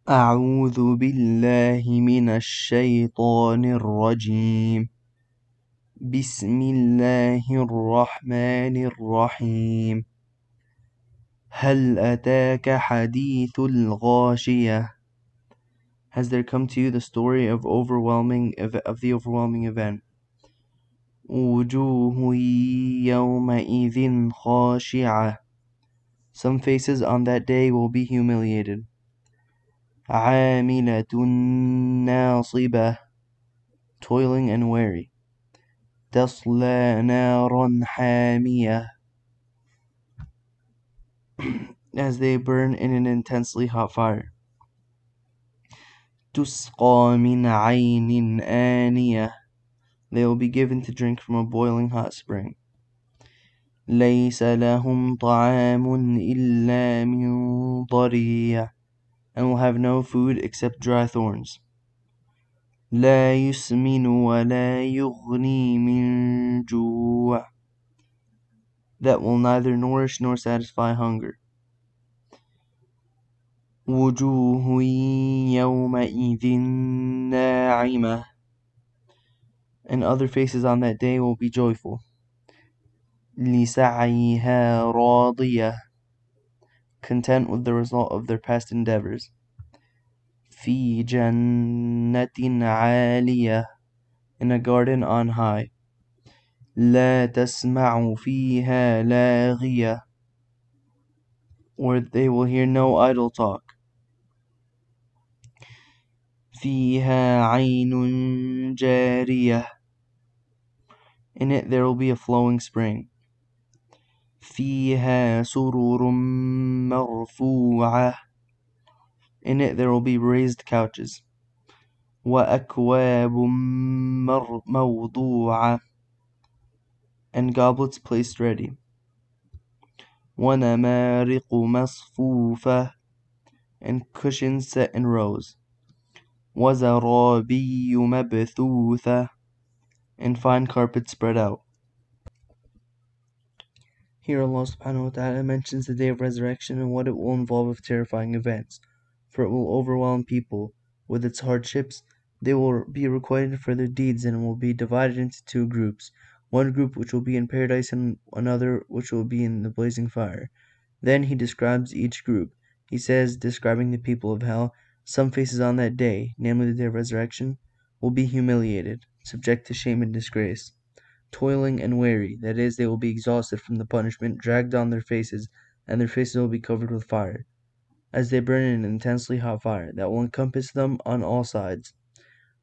أعوذ بالله من الشيطان الرجيم. بسم الله الرحمن الرحيم. هل أتاك حديث الغاشية? Has there come to you the story of the overwhelming event? وجوه يومئذ خاشعة. Some faces on that day will be humiliated. عاملة ناصبة. Toiling and weary. تصلى نارا حامية. As they burn in an intensely hot fire. تسقى من عين آنية. They will be given to drink from a boiling hot spring. ليس لهم طعام إلا من ضريع. And will have no food except dry thorns. لا يسمن ولا يغني من جوع. That will neither nourish nor satisfy hunger. وجوه يومئذ ناعمة. And other faces on that day will be joyful. لسعيها راضية. Content with the result of their past endeavors. في جنة عالية. In a garden on high. لا تسمع فيها لاغية. Where they will hear no idle talk. فيها عين جارية. In it there will be a flowing spring. فيها سرر مرفوعة. In it there will be raised couches. وأكواب موضوعة. And goblets placed ready. ونمارق مصفوفة. And cushions set in rows. وزرابي مبثوثة. And fine carpets spread out. Here Allah subhanahu wa ta'ala mentions the day of resurrection and what it will involve of terrifying events. For it will overwhelm people with its hardships. They will be requited for their deeds and will be divided into two groups. One group which will be in paradise and another which will be in the blazing fire. Then he describes each group. He says, describing the people of hell, some faces on that day, namely the day of resurrection, will be humiliated, subject to shame and disgrace. Toiling and weary, that is, they will be exhausted from the punishment, dragged on their faces, and their faces will be covered with fire, as they burn in an intensely hot fire that will encompass them on all sides.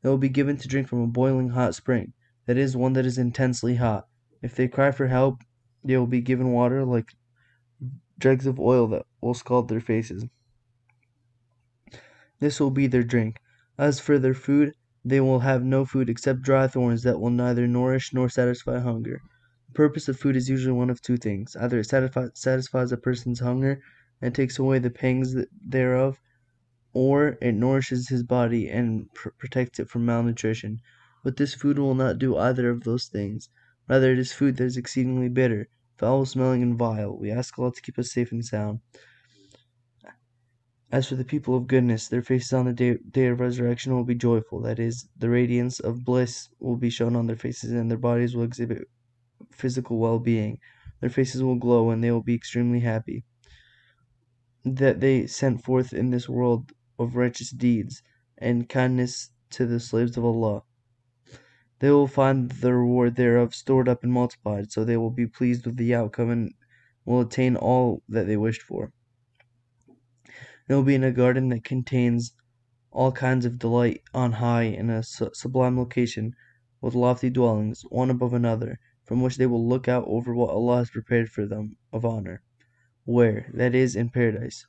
They will be given to drink from a boiling hot spring, that is, one that is intensely hot. If they cry for help, they will be given water like dregs of oil that will scald their faces. This will be their drink. As for their food, they will have no food except dry thorns that will neither nourish nor satisfy hunger. The purpose of food is usually one of two things. Either it satisfies a person's hunger and takes away the pangs thereof, or it nourishes his body and protects it from malnutrition. But this food will not do either of those things. Rather, it is food that is exceedingly bitter, foul-smelling, and vile. We ask Allah to keep us safe and sound. As for the people of goodness, their faces on the day of resurrection will be joyful. That is, the radiance of bliss will be shown on their faces, and their bodies will exhibit physical well-being. Their faces will glow, and they will be extremely happy that they sent forth in this world of righteous deeds and kindness to the slaves of Allah. They will find the reward thereof stored up and multiplied, so they will be pleased with the outcome and will attain all that they wished for. They will be in a garden that contains all kinds of delight on high in a sublime location, with lofty dwellings, one above another, from which they will look out over what Allah has prepared for them of honor. Where, that is, in paradise.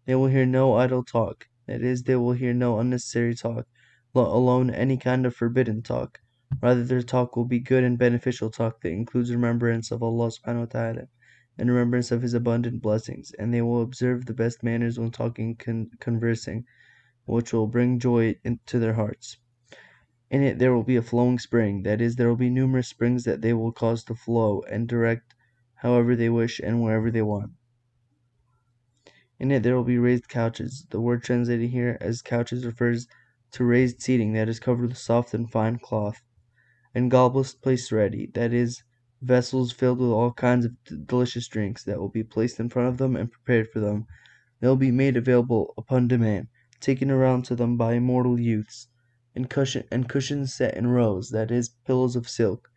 They will hear no idle talk, that is, they will hear no unnecessary talk, let alone any kind of forbidden talk. Rather, their talk will be good and beneficial talk that includes remembrance of Allah subhanahu wa ta'ala and remembrance of His abundant blessings, and they will observe the best manners when talking conversing, which will bring joy into their hearts. In it there will be a flowing spring, that is, there will be numerous springs that they will cause to flow and direct however they wish and wherever they want. In it there will be raised couches. The word translated here as couches refers to raised seating that is covered with soft and fine cloth, and goblets placed ready, that is, vessels filled with all kinds of delicious drinks that will be placed in front of them and prepared for them. They will be made available upon demand, taken around to them by immortal youths, and cushions set in rows, that is, pillows of silk,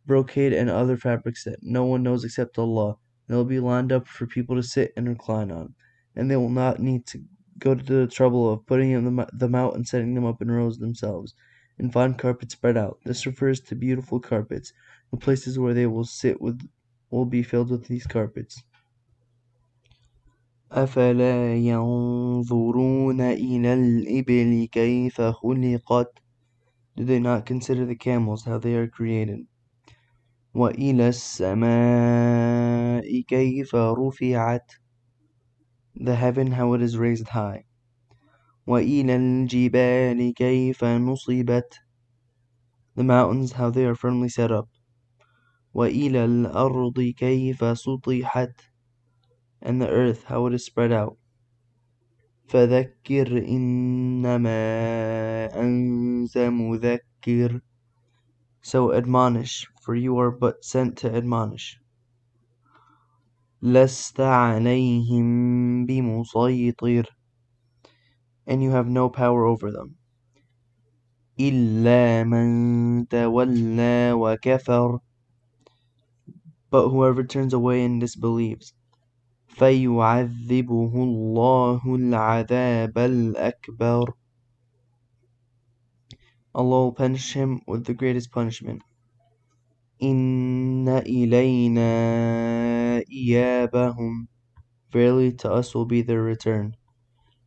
brocade, and other fabrics that no one knows except Allah. They will be lined up for people to sit and recline on, and they will not need to go to the trouble of putting them out and setting them up in rows themselves, and fine carpets spread out. This refers to beautiful carpets. The places where they will sit will be filled with these carpets. أفلا ينظرون إلى الإبل كيف خلقت. Do they not consider the camels, how they are created? وإلى السماء كيف رفعت. The heaven, how it is raised high. وإلى الجبال كيف نصبت. The mountains, how they are firmly set up. وإلى الأرض كيف سطحت. And the earth, how it is spread out. فذكر إنما أنت مذكر. So admonish, for you are but sent to admonish. لست عليهم بمسيطر. And you have no power over them. إلا من تولى وكفر. But whoever turns away and disbelieves. فيعذبه الله العذاب الأكبر. Allah will punish him with the greatest punishment. إن إلينا إيابهم. Verily to us will be their return.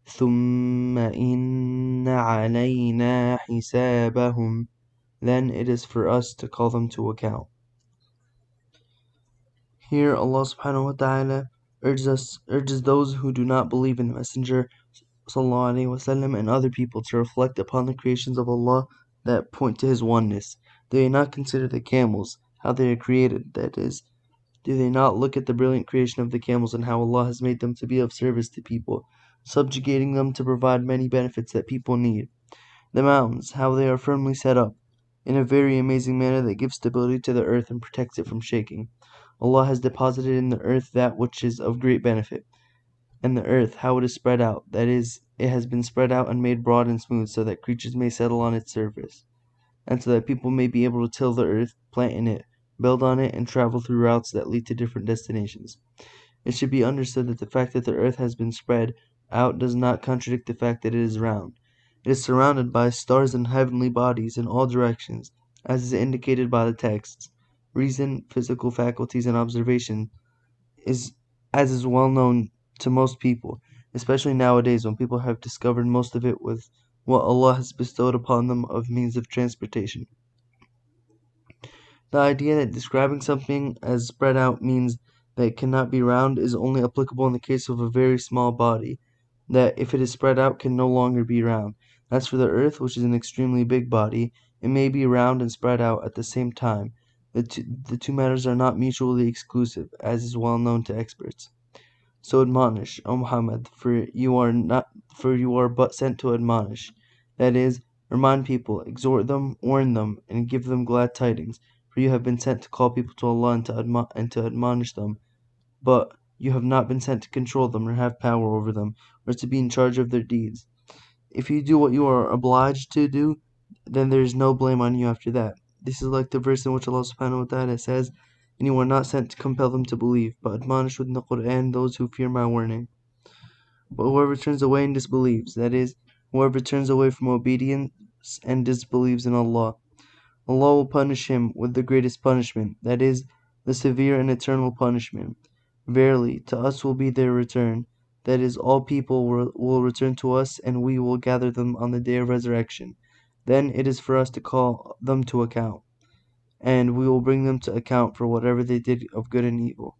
ثم إن علينا حسابهم. Then it is for us to call them to account. Here Allah subhanahu wa ta'ala urges those who do not believe in the Messenger sallallahu alaihi wasallam and other people to reflect upon the creations of Allah that point to His oneness. Do they not consider the camels, how they are created, that is, do they not look at the brilliant creation of the camels and how Allah has made them to be of service to people, subjugating them to provide many benefits that people need? The mountains, how they are firmly set up, in a very amazing manner that gives stability to the earth and protects it from shaking. Allah has deposited in the earth that which is of great benefit. And the earth, how it is spread out, that is, it has been spread out and made broad and smooth so that creatures may settle on its surface, and so that people may be able to till the earth, plant in it, build on it, and travel through routes that lead to different destinations. It should be understood that the fact that the earth has been spread out does not contradict the fact that it is round. It is surrounded by stars and heavenly bodies in all directions, as is indicated by the texts. Reason, physical faculties, and observation is well known to most people, especially nowadays when people have discovered most of it with what Allah has bestowed upon them of means of transportation. The idea that describing something as spread out means that it cannot be round is only applicable in the case of a very small body, that if it is spread out can no longer be round. As for the earth, which is an extremely big body, it may be round and spread out at the same time. The two matters are not mutually exclusive, as is well known to experts. So admonish, O Muhammad, for you are but sent to admonish, that is, remind people, exhort them, warn them, and give them glad tidings, for you have been sent to call people to Allah and to admonish them, but you have not been sent to control them or have power over them, or to be in charge of their deeds. If you do what you are obliged to do, then there is no blame on you after that. This is like the verse in which Allah subhanahu wa ta'ala says, and you are not sent to compel them to believe, but admonish within the Quran those who fear my warning. But whoever turns away and disbelieves, that is, whoever turns away from obedience and disbelieves in Allah, Allah will punish him with the greatest punishment, that is, the severe and eternal punishment. Verily, to us will be their return, that is, all people will return to us, and we will gather them on the day of resurrection. Then it is for us to call them to account, and we will bring them to account for whatever they did of good and evil.